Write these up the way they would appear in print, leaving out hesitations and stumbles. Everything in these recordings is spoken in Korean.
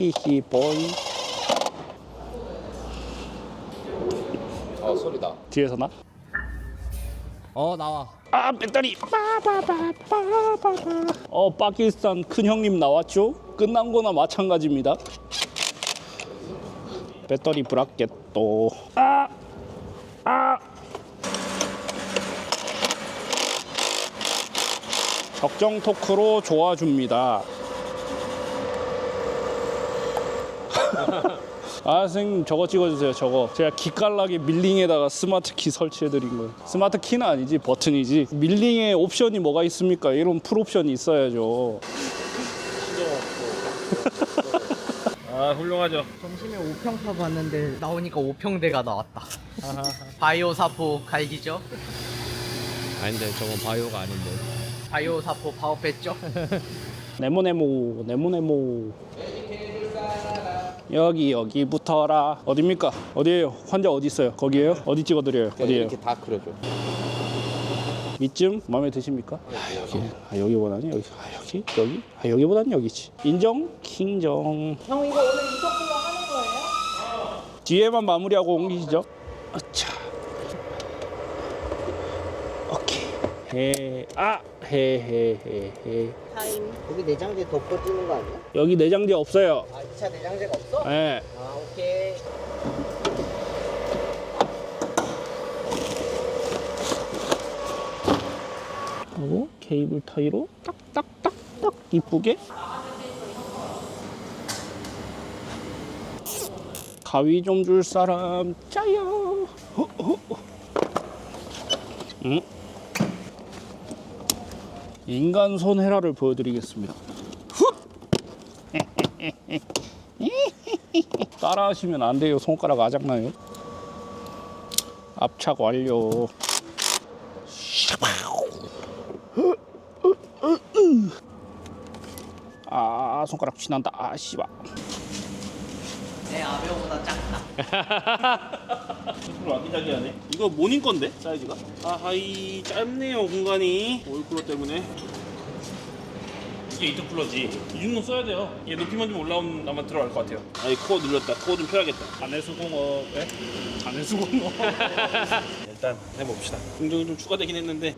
히히 보이. 소리다. 뒤에서 나? 나와. 아 배터리. 빠바바바바바. 파키스탄 큰 형님 나왔죠? 끝난 거나 마찬가지입니다. 배터리 브라켓도. 적정 토크로 좋아줍니다. 아 선생님 저거 찍어주세요. 저거 제가 기깔나게 밀링에다가 스마트 키 설치해드린 거예요. 스마트 키는 아니지 버튼이지. 밀링에 옵션이 뭐가 있습니까? 이런 풀옵션이 있어야죠. 아 훌륭하죠. 점심에 5평타 봤는데 나오니까 5평대가 나왔다. 바이오 사포 갈기죠? 아닌데 저건 바이오가 아닌데. 바이오 사포 파업했죠? 네모네모. 여기 붙어라. 어딥니까? 어디에요? 환자 어디 있어요? 거기에요? 어디 찍어드려요? 어디에요? 이렇게 다 그려줘. 밑쯤 마음에 드십니까? 여기보다는 여기? 여기보다는 여기지. 인정? 킹정. 형 이거 오늘 이적불로 하는 거예요? 뒤에만 마무리하고 옮기시죠. 아차. 오케이. 헤헤헤헤. 타임. 여기 내장재 덮어주는 거 아니야? 여기 내장재 없어요. 아 2차 내장재가 없어? 네. 아 오케이. 하고 케이블 타이로 딱딱딱딱 이쁘게. 가위 좀 줄 사람 짜요. 인간 손 헤라를 보여드리겠습니다. 따라하시면 안 돼요. 손가락 아작나요. 압착 완료. 아 손가락 쥐난다. 아 씨발. 내 아베오보다 작다. 이거 아기자기하네. 이거 모닝 건데 사이즈가? 아하이 짧네요 공간이. 오일쿨러 때문에. 이게 이터쿨러지. 이 정도 써야 돼요. 얘 높이만 좀 올라오면 들어갈 것 같아요. 아니 코어 눌렸다. 코어 좀 펴야겠다. 자네수공업. 네? 자네수공업. 일단 해봅시다. 공정이 좀 추가되긴 했는데.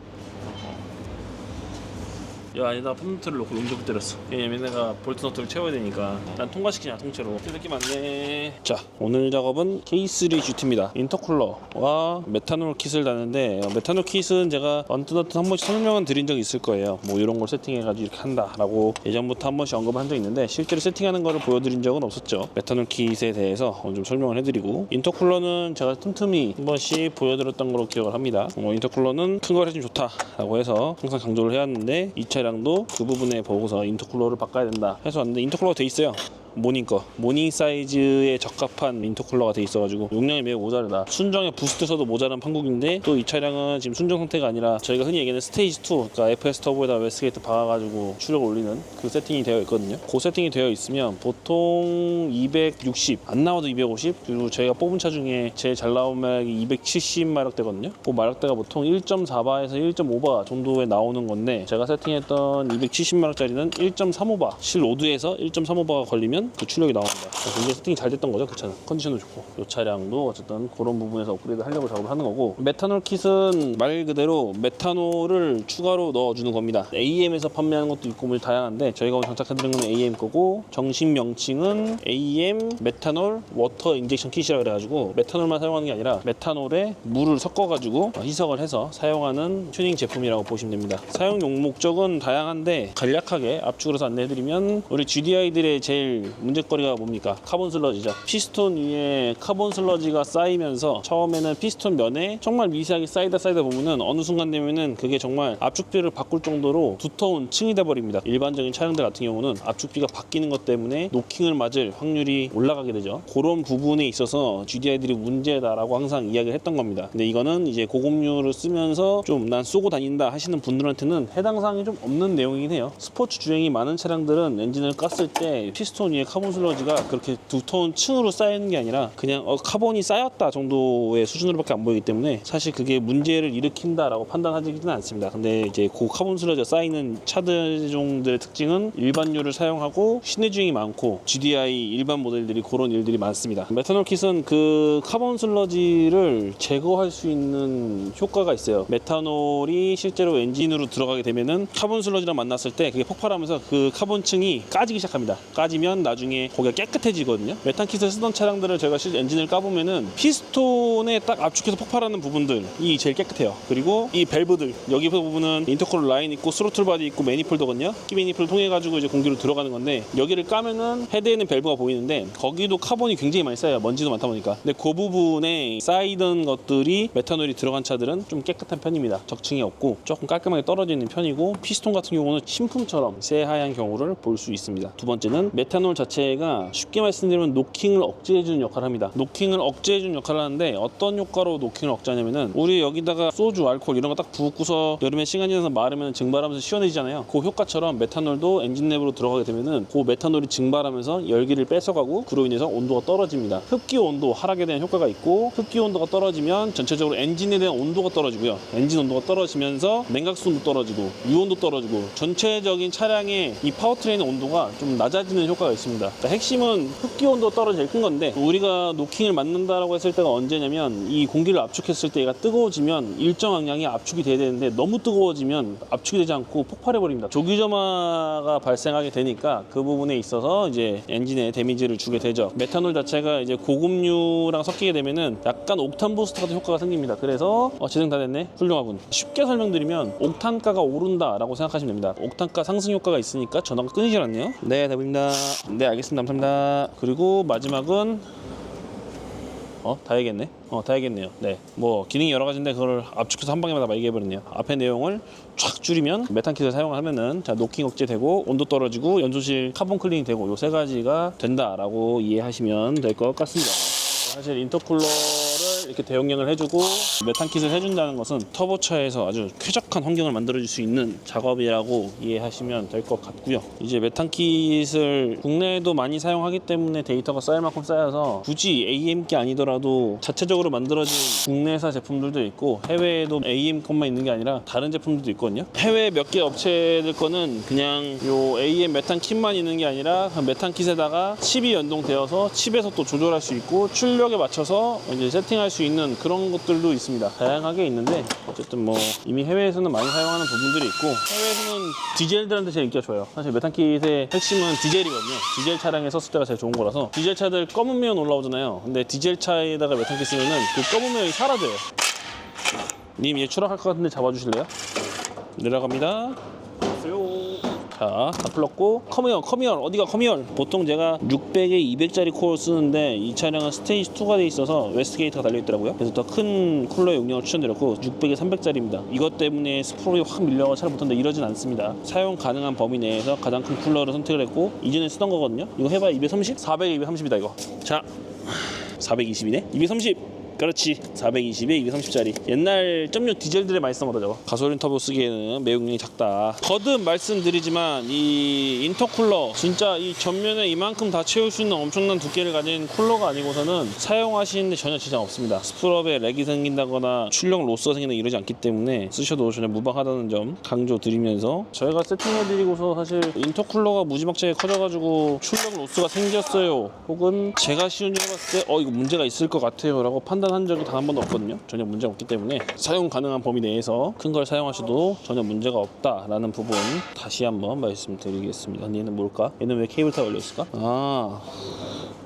야 아니다 펌프트를 놓고 용접을 때렸어. 왜냐면 내가 볼트 너트를 채워야 되니까 난 통과시키냐 통째로. 느낌 많네. 자 오늘 작업은 K3 GT입니다. 인터쿨러와 메탄올 킷을 다는데 메탄올 킷은 제가 언뜻언뜻 한 번씩 설명은 드린 적이 있을 거예요. 뭐 이런 걸 세팅해가지고 이렇게 한다라고 예전부터 한 번씩 언급을 한 적이 있는데 실제로 세팅하는 거를 보여드린 적은 없었죠. 메탄올 킷에 대해서 좀 설명을 해드리고 인터쿨러는 제가 틈틈이 한 번씩 보여드렸던 걸로 기억을 합니다. 인터쿨러는 큰 걸 해주면 좋다라고 해서 항상 강조를 해왔는데 2차 량도 그 부분에 보고서 인터쿨러를 바꿔야 된다 해서 왔는데 인터쿨러가 돼 있어요. 모닝 거 모닝 사이즈에 적합한 인터쿨러가 돼 있어가지고 용량이 매우 모자르다. 순정에 부스트 써도 모자란 판국인데 또 이 차량은 지금 순정 상태가 아니라 저희가 흔히 얘기하는 스테이지 2 그러니까 FS 터보에다 웨스트게이트 박아가지고 추력 올리는 그 세팅이 되어 있거든요. 그 세팅이 되어 있으면 보통 260 안 나와도 250 그리고 저희가 뽑은 차 중에 제일 잘 나온 마력이 270 마력대거든요. 그 마력대가 보통 1.4바에서 1.5바 정도에 나오는 건데 제가 세팅했던 270마력짜리는 1.35바 실로드에서 1.35바가 걸리면 그 출력이 나옵니다. 굉장히 세팅이 잘 됐던 거죠. 그 차는 컨디션도 좋고 이 차량도 어쨌든 그런 부분에서 업그레이드 하려고 작업을 하는 거고 메탄올 킷은 말 그대로 메탄올을 추가로 넣어주는 겁니다. AM에서 판매하는 것도 있고 뭐 다양한데 저희가 오늘 장착해드린 건 AM 거고 정식 명칭은 AM 메탄올 워터 인젝션 킷이라 그래가지고 메탄올만 사용하는 게 아니라 메탄올에 물을 섞어가지고 희석을 해서 사용하는 튜닝 제품이라고 보시면 됩니다. 사용 목적은 다양한데 간략하게 압축을 해서 안내해드리면 우리 GDI들의 제일 문제거리가 뭡니까? 카본 슬러지죠. 피스톤 위에 카본 슬러지가 쌓이면서 처음에는 피스톤 면에 정말 미세하게 쌓이다 보면은 어느 순간 되면은 그게 정말 압축비를 바꿀 정도로 두터운 층이 돼버립니다. 일반적인 차량들 같은 경우는 압축비가 바뀌는 것 때문에 노킹을 맞을 확률이 올라가게 되죠. 그런 부분에 있어서 GDI들이 문제다라고 항상 이야기를 했던 겁니다. 근데 이거는 이제 고급류를 쓰면서 좀 난 쏘고 다닌다 하시는 분들한테는 해당 사항이 좀 없는 내용이긴 해요. 스포츠 주행이 많은 차량들은 엔진을 깠을 때 피스톤 위에 카본 슬러지가 그렇게 두터운 층으로 쌓이는 게 아니라 그냥 카본이 쌓였다 정도의 수준으로밖에 안 보이기 때문에 사실 그게 문제를 일으킨다라고 판단하지는 않습니다. 근데 이제 그 카본 슬러지가 쌓이는 차종들의 특징은 일반유를 사용하고 시내 주행이 많고 GDI 일반 모델들이 그런 일들이 많습니다. 메탄올 킷은 그 카본 슬러지를 제거할 수 있는 효과가 있어요. 메탄올이 실제로 엔진으로 들어가게 되면은 카본 슬러지랑 만났을 때 그게 폭발하면서 그 카본층이 까지기 시작합니다. 까지면 나중에 거기가 깨끗해지거든요. 메탄 킷을 쓰던 차량들을 제가 실제 엔진을 까보면은 피스톤에 딱 압축해서 폭발하는 부분들이 제일 깨끗해요. 그리고 이 밸브들 여기 부분은 인터쿨러 라인 있고 스로틀 바디 있고 매니폴더거든요. 키 매니폴드 통해 가지고 이제 공기로 들어가는 건데 여기를 까면은 헤드에 있는 밸브가 보이는데 거기도 카본이 굉장히 많이 쌓여요. 먼지도 많다 보니까. 근데 그 부분에 쌓이던 것들이 메탄올이 들어간 차들은 좀 깨끗한 편입니다. 적층이 없고 조금 깔끔하게 떨어져 있는 편이고 피스톤 같은 경우는 신품처럼 새하얀 경우를 볼 수 있습니다. 두 번째는 메탄올 자체가 쉽게 말씀드리면 노킹을 억제해주는 역할을 합니다. 노킹을 억제해주는 역할을 하는데 어떤 효과로 노킹을 억제하냐면은 우리 여기다가 소주, 알코올 이런 거 딱 부었고서 여름에 시간이 지나서 마르면 증발하면서 시원해지잖아요. 그 효과처럼 메탄올도 엔진 내부로 들어가게 되면은 그 메탄올이 증발하면서 열기를 뺏어가고 그로 인해서 온도가 떨어집니다. 흡기 온도 하락에 대한 효과가 있고 흡기 온도가 떨어지면 전체적으로 엔진에 대한 온도가 떨어지고요. 엔진 온도가 떨어지면서 냉각수 온도 떨어지고 유온도 떨어지고 전체적인 차량의 이 파워트레인의 온도가 좀 낮아지는 효과가 있습니다. 그러니까 핵심은 흡기 온도 떨어져 제일 큰 건데 우리가 노킹을 맞는다라고 했을 때가 언제냐면 이 공기를 압축했을 때 얘가 뜨거워지면 일정한 양이 압축이 돼야 되는데 너무 뜨거워지면 압축이 되지 않고 폭발해 버립니다. 조기점화가 발생하게 되니까 그 부분에 있어서 이제 엔진에 데미지를 주게 되죠. 메탄올 자체가 이제 고급류랑 섞이게 되면은 약간 옥탄 부스트 같은 효과가 생깁니다. 그래서 재생 다 됐네. 훌륭하군. 쉽게 설명드리면 옥탄가가 오른다라고 생각하시면 됩니다. 옥탄가 상승 효과가 있으니까 전화가 끊이질 않네요. 네, 답입니다. 네, 알겠습니다. 감사합니다. 그리고 마지막은 다 해야겠네. 다 해야겠네요. 네, 뭐 기능이 여러 가지인데 그걸 압축해서 한 방에마다 막 얘기해버렸네요. 앞에 내용을 쫙 줄이면 메탄킷을 사용하면은 자 노킹 억제되고 온도 떨어지고 연소실 카본 클리닝 되고 요 세 가지가 된다라고 이해하시면 될 것 같습니다. 사실 인터쿨러를 이렇게 대용량을 해주고 메탄킷을 해준다는 것은 터보차에서 아주 쾌적한 환경을 만들어줄 수 있는 작업이라고 이해하시면 될 것 같고요. 이제 메탄킷을 국내에도 많이 사용하기 때문에 데이터가 쌓일 만큼 쌓여서 굳이 AM기 아니더라도 자체적으로 만들어진 국내사 제품들도 있고 해외에도 AM 컷만 있는 게 아니라 다른 제품들도 있거든요. 해외 몇 개 업체들 거는 그냥 요 AM 메탄킷만 있는 게 아니라 메탄킷에다가 칩이 연동되어서 칩에서 또 조절할 수 있고 출력에 맞춰서 이제 세팅할 수 있는 그런 것들도 있습니다. 다양하게 있는데 어쨌든 뭐 이미 해외에서는 많이 사용하는 부분들이 있고 해외에서는 디젤들한테 제일 인기가 좋아요. 사실 메탄킷의 핵심은 디젤이거든요. 디젤 차량에 썼을 때가 제일 좋은 거라서 디젤 차들 검은 면 올라오잖아요. 근데 디젤 차에다가 메탄킷 쓰면은 그 검은 면이 사라져요. 님 얘 추락할 것 같은데 잡아주실래요? 내려갑니다. 자, 다 풀렀고 커미얼 어디가 커미얼. 보통 제가 600에 200짜리 코어를 쓰는데 이 차량은 스테이지 2가 돼 있어서 웨스트게이트가 달려있더라고요. 그래서 더 큰 쿨러의 용량을 추천드렸고 600에 300짜리입니다. 이것 때문에 스프롤이 확 밀려가 잘 못한다 이러진 않습니다. 사용 가능한 범위 내에서 가장 큰 쿨러를 선택을 했고 이전에 쓰던 거거든요. 이거 해봐야 230? 400에 230이다 이거. 자, 420이네. 230. 그렇지. 420에 230짜리 옛날 점유 디젤들에 많이 쓰던 거다 저거. 가솔린 터보 쓰기에는 매용량이 작다. 거듭 말씀드리지만 이 인터쿨러 진짜 이 전면에 이만큼 다 채울 수 있는 엄청난 두께를 가진 쿨러가 아니고서는 사용하시는데 전혀 지장 없습니다. 스프럽에 렉이 생긴다거나 출력 로스가 생긴다 이러지 않기 때문에 쓰셔도 전혀 무방하다는 점 강조드리면서 저희가 세팅해드리고서 사실 인터쿨러가 무지막지하게 커져가지고 출력 로스가 생겼어요 혹은 제가 시운전 해봤을 때 이거 문제가 있을 것 같아요 라고 판단한 적이 단 한 번도 없거든요. 전혀 문제가 없기 때문에 사용 가능한 범위 내에서 큰 걸 사용하셔도 전혀 문제가 없다라는 부분 다시 한번 말씀드리겠습니다. 얘는 뭘까? 얘는 왜 케이블 타에 걸려있을까?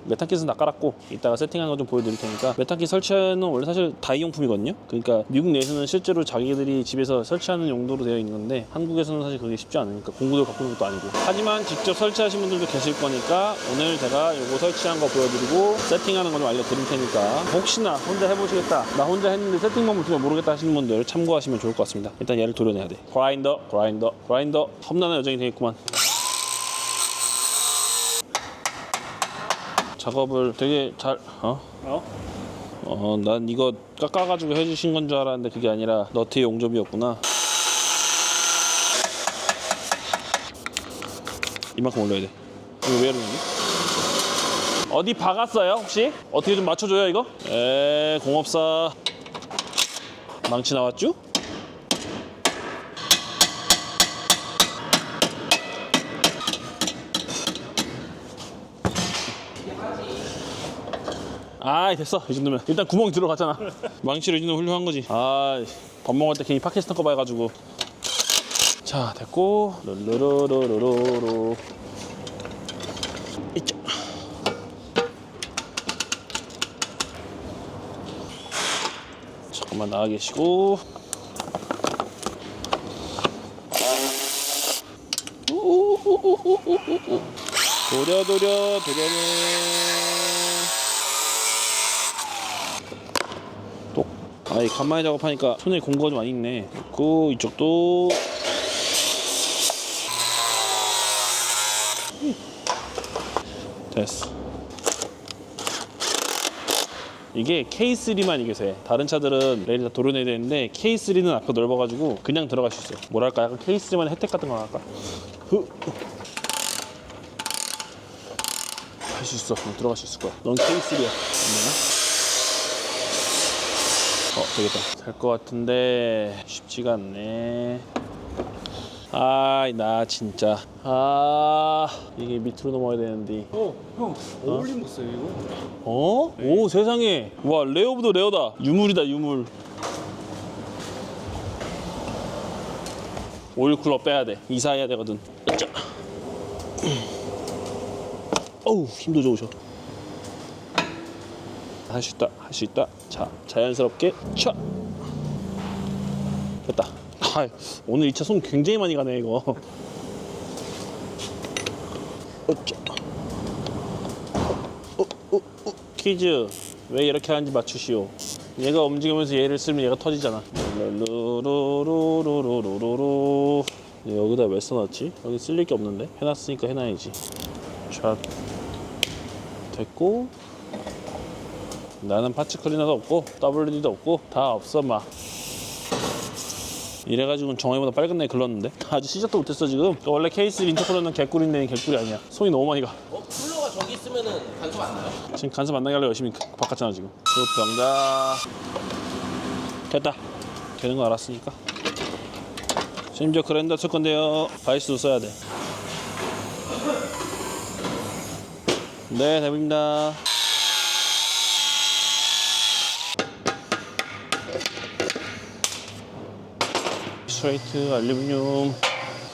메탄킷은 다 깔았고 이따가 세팅하는 거 좀 보여드릴 테니까. 메탄킷 설치는 원래 사실 다이용품이거든요. 그러니까 미국 내에서는 실제로 자기들이 집에서 설치하는 용도로 되어 있는 건데 한국에서는 사실 그게 쉽지 않으니까 공구들 갖고 있는 것도 아니고. 하지만 직접 설치하신 분들도 계실 거니까 오늘 제가 이거 설치한 거 보여드리고 세팅하는 거 좀 알려드릴 테니까 혹시나 혼자 해보시겠다 나 혼자 했는데 세팅 방법 전혀 모르겠다 하시는 분들 참고하시면 좋을 것 같습니다. 일단 얘를 도려내야 돼. 그라인더 험난한 여정이 되겠구만. 작업을 되게 잘 난 이거 깎아가지고 해주신 건 줄 알았는데 그게 아니라 너트의 용접이었구나. 이만큼 올려야 돼. 이거 왜 이러는 거지? 어디 박았어요 혹시? 어떻게 좀 맞춰줘요 이거? 공업사 망치 나왔죠? 됐어 이 정도면. 일단 구멍이 들어갔잖아. 망치로 이 정도면 훌륭한 거지. 밥 먹을 때 괜히 팟캐스트 거 봐가지고. 자 됐고 르르르르르르 이쪽. 잠깐만 나와 계시고. 도려내. 이 간만에 작업하니까 손에 공구가 좀 많이 있네. 있고 이쪽도. 됐어. 이게 K3만 이게 돼. 다른 차들은 레일이 다 도려내야 되는데 K3는 앞에 넓어가지고 그냥 들어갈 수 있어요. 뭐랄까 약간 K3만의 혜택 같은 거 할까? 할 수 있어. 들어갈 수 있을 거야. 넌 K3야. 되겠다. 될 것 같은데 쉽지가 않네. 나 진짜 이게 밑으로 넘어야 되는데. 형 어울림 봤어요 이거? 오 세상에. 와 레어보다 레어다. 유물이다 유물. 오일 쿨러 빼야 돼. 이사해야 되거든. 자. 어우 힘도 좋으셔. 할 수 있다. 자 자연스럽게 차. 됐다. 오늘 이 차 손 굉장히 많이 가네 이거. 퀴즈 왜 이렇게 하는지 맞추시오. 얘가 움직이면서 얘를 쓰면 얘가 터지잖아. 루루루루루루루. 여기다 왜 써놨지? 여기 쓸 게 없는데? 해놨으니까 해놔야지. 자 됐고. 나는 파츠 클리너도 없고 WD도 없고 다 없어 막. 이래가지고는 정화보다 빨간 날 글렀는데 아직 시작도 못했어 지금. 원래 케이스 인터쿨러는 개꿀인데 개꿀이 아니야. 손이 너무 많이 가. 쿨러가 저기 있으면은 간섭 안 나요? 지금 간섭 안 나게 하려고 열심히 바꿨잖아 지금. 병다 됐다. 되는 거 알았으니까. 심지어 그랜더 쓸 건데요. 바이스도 써야 돼. 네 됩니다. 스트레이트 알루미늄.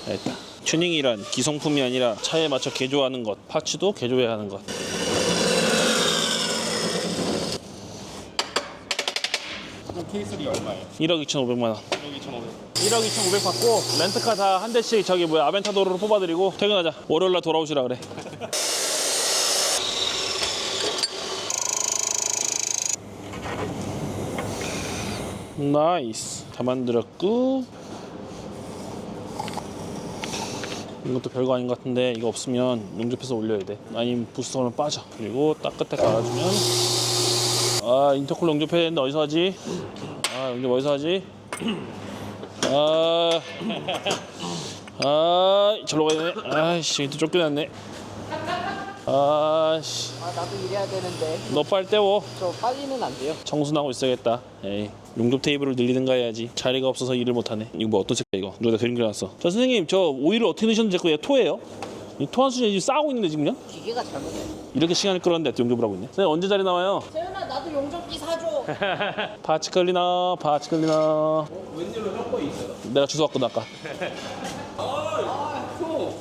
됐다. 튜닝이란 기성품이 아니라 차에 맞춰 개조하는 것. 파츠도 개조해야 하는 것. K3 얼마예요? 1억 2,500만 원. 1억 2,500 받고 렌트카 다 한 대씩 아벤타도로로 뽑아드리고 퇴근하자. 월요일날 돌아오시라 그래. 나이스. 다 만들었고. 이것도 별거 아닌 것 같은데 이거 없으면 용접해서 올려야 돼. 아니면 부스터는 빠져. 그리고 딱 끝에 갈아주면. 인터쿨러 용접해야 되는데 어디서 하지? 용접 어디서 하지? 절로 가야 되네. 아이씨 또 쫓겨났네. 나도 일해야 되는데 너 빨리 때워. 저 빨리는 안 돼요. 청순하고 있어야겠다. 에이, 용접 테이블을 늘리든가 해야지. 자리가 없어서 일을 못하네. 이거 뭐 어떤 색이야 이거? 누가 그림 그려놨어. 저 선생님 저 오일을 어떻게 넣으셨는지 자꾸 얘 토해요? 이 토한 수준이 지금 싸우고 있는데 지금 그냥? 기계가 잘못해. 이렇게 시간을 끌었는데 용접을 하고 있네. 선생님 언제 자리 나와요? 세윤아 나도 용접기 사줘. 파츠 클리너. 웬일로 형 거에 있어요? 내가 주워 왔거든 아까.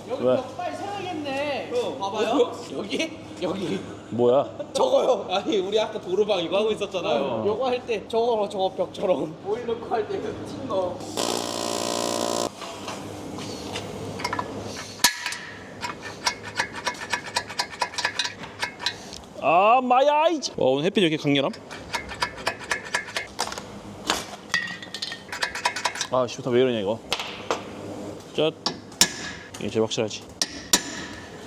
여기 왜? 벽발 세워야겠네. 봐봐요. 여기 뭐야? 저거요. 아니 우리 아까 도르방 이거 하고 있었잖아요. 요거 할 때 저거 벽처럼 오일 넣고 할 때 그 거. 마야 이지. 와 오늘 햇빛 왜 이렇게 강렬함? 시부터 왜 이러냐 이거. 이게 제일 확실하지.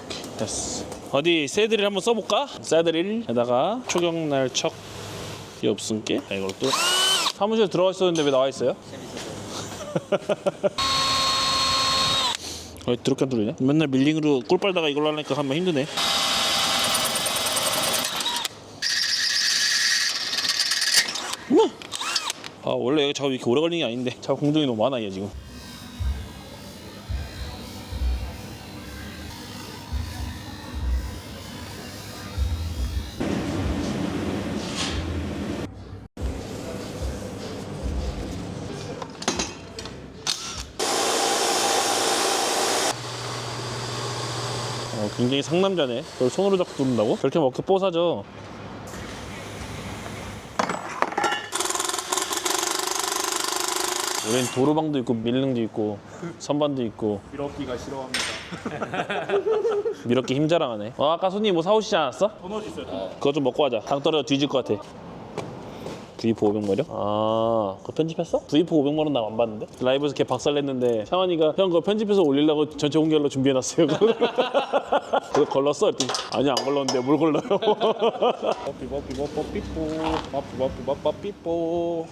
오케이, 됐어. 어디 새드릴 한번 써볼까? 새드릴에다가 초경날척 없음께. 이걸 또 사무실에 들어가 있었는데 왜 나와 있어요? 드럽게 안 뚫리냐? 맨날 밀링으로 꿀 빨다가 이걸로 하니까 한번 힘드네. 아 원래 여기 작업 이렇게 오래 걸리는 게 아닌데 작업 공정이 너무 많아 얘 지금. 굉장히 상남자네. 그걸 손으로 잡고 뚫는다고? 그렇게 먹기 뽀사져. 우린 도로방도 있고 밀릉도 있고 선반도 있고. 밀어끼가 싫어합니다. 밀어끼 힘 자랑하네. 아까 손님 뭐 사오시지 않았어? 도넛 있어요. 그거 좀 먹고 하자. 당 떨어져 뒤질 것 같아. V4 500마력? 아, 그거 편집했어? V4 500마력 나 안 봤는데? 라이브에서 걔 박살냈는데 샤원이가 형 그거 편집해서 올리려고 전체 공개로 준비해놨어요. 그거 걸렀어? 그랬더니 아니 안 걸렀는데 뭘 걸러요? 뽀삐뽀삐뽀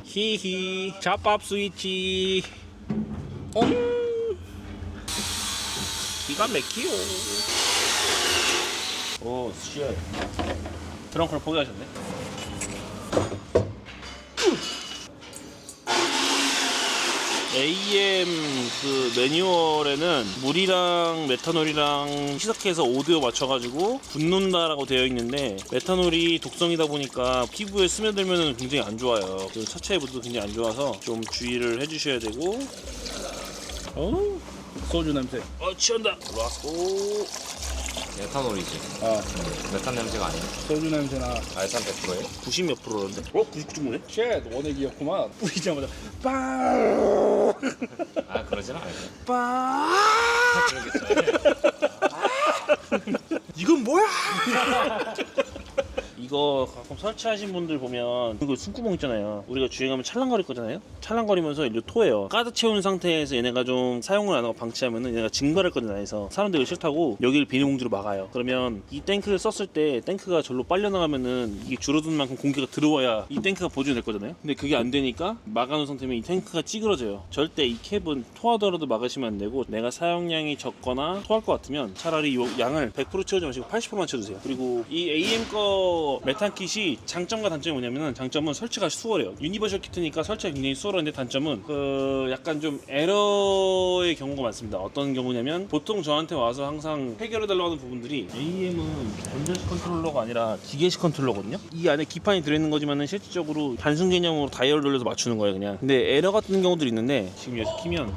히히 잡밥 스위치 기가 막히요. 오, 쉣. 트렁크를 포기하셨네. AM 그 매뉴얼에는 물이랑 메탄올이랑 희석해서 오디오 맞춰가지고 붓는다라고 되어 있는데 메탄올이 독성이다 보니까 피부에 스며들면 굉장히 안 좋아요. 그 차체의 붓도 굉장히 안 좋아서 좀 주의를 해주셔야 되고. 소주 냄새. 취한다. 들어왔고. 에탄올이지. 메탄 냄새가 아니야. 소주 냄새나. 알산 100%에? 90 몇 프로인데? 99.9네? 쉣 원액이었구만. 뿌리자마자 빵. 아 그러진 않아요. 빠. 그러겠죠. 이건 뭐야? 이거 가끔 설치하신 분들 보면 이거 숨구멍 있잖아요. 우리가 주행하면 찰랑거릴 거잖아요. 찰랑거리면서 이제 토해요. 가득 채운 상태에서 얘네가 좀 사용을 안 하고 방치하면은 얘네가 증발할 거잖아요. 그래서 사람들이 싫다고 여기를 비닐봉지로 막아요. 그러면 이 탱크를 썼을 때 탱크가 절로 빨려 나가면은 이게 줄어드는 만큼 공기가 들어와야 이 탱크가 보존될 거잖아요. 근데 그게 안 되니까 막아놓은 상태면 이 탱크가 찌그러져요. 절대 이 캡은 토하더라도 막으시면 안 되고, 내가 사용량이 적거나 토할 것 같으면 차라리 이 양을 100% 채우지 마시고 80%만 채워주세요. 그리고 이 AM 거 메탄 킷이 장점과 단점이 뭐냐면은, 장점은 설치가 수월해요. 유니버셜 키트니까 설치가 굉장히 수월한데, 단점은 약간 좀 에러의 경우가 많습니다. 어떤 경우냐면, 보통 저한테 와서 항상 해결해달라고 하는 부분들이, AM은 전자식 컨트롤러가 아니라 기계식 컨트롤러거든요. 이 안에 기판이 들어있는 거지만은 실질적으로 단순 개념으로 다이얼 돌려서 맞추는 거예요, 그냥. 근데 에러 같은 경우들이 있는데, 지금 여기서 키면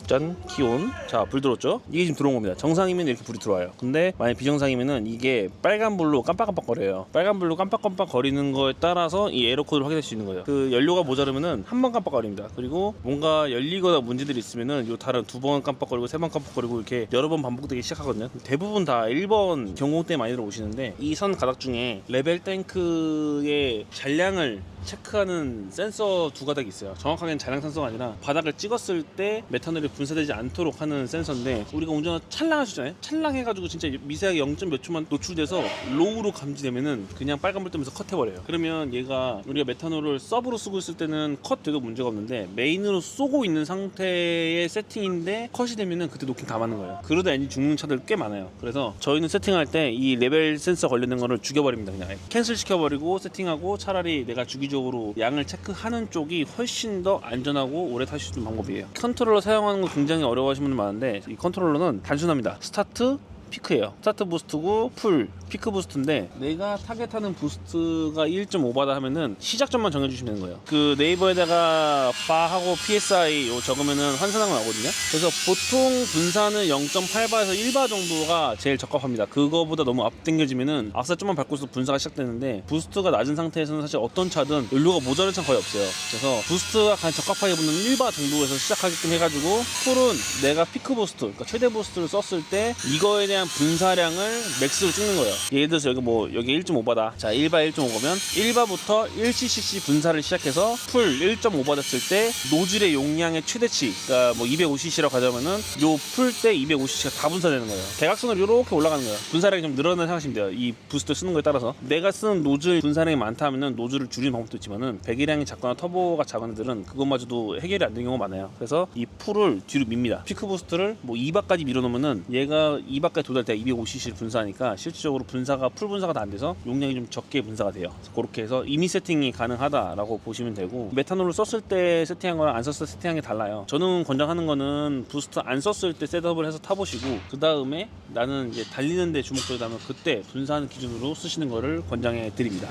짠! 키온. 자, 불 들어왔죠? 이게 지금 들어온 겁니다. 정상이면 이렇게 불이 들어와요. 근데 만약 비정상이면은 이게 빨간불로 깜빡깜빡거려요. 빨간불로 깜빡깜빡거리는 거에 따라서 이 에러 코드를 확인할 수 있는 거예요. 그 연료가 모자르면은 한 번 깜빡거립니다. 그리고 뭔가 열리거나 문제들이 있으면은 요 다른 두 번 깜빡거리고 세 번 깜빡거리고 이렇게 여러 번 반복되기 시작하거든요. 대부분 다 1번 경고 때 많이 들어오시는데, 이 선 가닥 중에 레벨 탱크의 잔량을 체크하는 센서 두 가닥이 있어요. 정확하게는 잔량 센서가 아니라 바닥을 찍었을 때 메탄올이 분사되지 않도록 하는 센서인데, 우리가 운전을 찰랑하시잖아요. 찰랑해가지고 진짜 미세하게 0. 몇 초만 노출돼서 로우로 감지되면은 그냥 빨간불 뜨면서 컷해버려요. 그러면 얘가 우리가 메탄올을 서브로 쓰고 있을 때는 컷돼도 문제가 없는데, 메인으로 쏘고 있는 상태의 세팅인데 컷이 되면은 그때 노킹 다 맞는 거예요. 그러다 엔진 죽는 차들 꽤 많아요. 그래서 저희는 세팅할 때 이 레벨 센서 관련된 거를 죽여버립니다. 그냥 캔슬 시켜버리고 세팅하고, 차라리 내가 주기적으로 양을 체크하는 쪽이 훨씬 더 안전하고 오래 타실 수 있는 방법이에요. 컨트롤러 사용하는 거 굉장히 어려워하시는 분들 많은데, 이 컨트롤러는 단순합니다. 스타트, 피크예요. 스타트 부스트고 풀, 피크 부스트인데, 내가 타겟하는 부스트가 1.5바다 하면은 시작점만 정해주시면 되는 거예요. 그 네이버에다가 바하고 PSI 요 적으면은 환산한 거 나오거든요. 그래서 보통 분산은 0.8바에서 1바 정도가 제일 적합합니다. 그거보다 너무 앞당겨지면은 악셀 좀만 밟고서 분사가 시작되는데, 부스트가 낮은 상태에서는 사실 어떤 차든 연료가 모자란 차는 거의 없어요. 그래서 부스트가 가장 적합하게 붙는 1바 정도에서 시작하게끔 해가지고, 풀은 내가 피크 부스트, 그러니까 최대 부스트를 썼을 때 이거에 대한 최대한 분사량을 맥스로 찍는 거예요. 예를 들어서 여기 1.5바다. 자, 1바 1.5면 1바부터 1ccc 분사를 시작해서 풀 1.5바 됐을 때 노즐의 용량의 최대치, 그러니까 뭐 250cc라고 가자면은 요 풀 때 250cc가 다 분사되는 거예요. 대각선으로 이렇게 올라가는 거예요. 분사량이 좀 늘어나는 생각하시면 돼요. 이 부스터 쓰는 거에 따라서. 내가 쓰는 노즐 분사량이 많다 하면은 노즐을 줄이는 방법도 있지만은 배기량이 작거나 터보가 작은 애들은 그것마저도 해결이 안 되는 경우가 많아요. 그래서 이 풀을 뒤로 밉니다. 피크 부스트를 뭐 2바까지 밀어놓으면은 얘가 2바까지 도달 때 250cc를 분사하니까 실질적으로 분사가 풀 분사가 다 안 돼서 용량이 좀 적게 분사가 돼요. 그래서 그렇게 해서 이미 세팅이 가능하다라고 보시면 되고, 메탄올을 썼을 때 세팅한 거랑 안 썼을 때 세팅한 게 달라요. 저는 권장하는 거는 부스트 안 썼을 때 셋업을 해서 타보시고, 그 다음에 나는 이제 달리는데 주목적이다면 그때 분사하는 기준으로 쓰시는 거를 권장해 드립니다.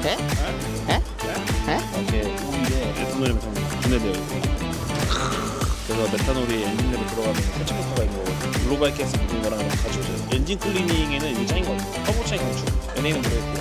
네? 네? 이렇게 우위에 메탄올이 좀 분해돼요. 그래서 메탄올이 엔진으로 들어가면 세척 효과가 있는 거거든요. 글로벌 가스 묻은 거랑 같이 오세요. 엔진 클리닝에는 이게 짱인 거 같아요. 터보 차이 강추. NA는 그랬고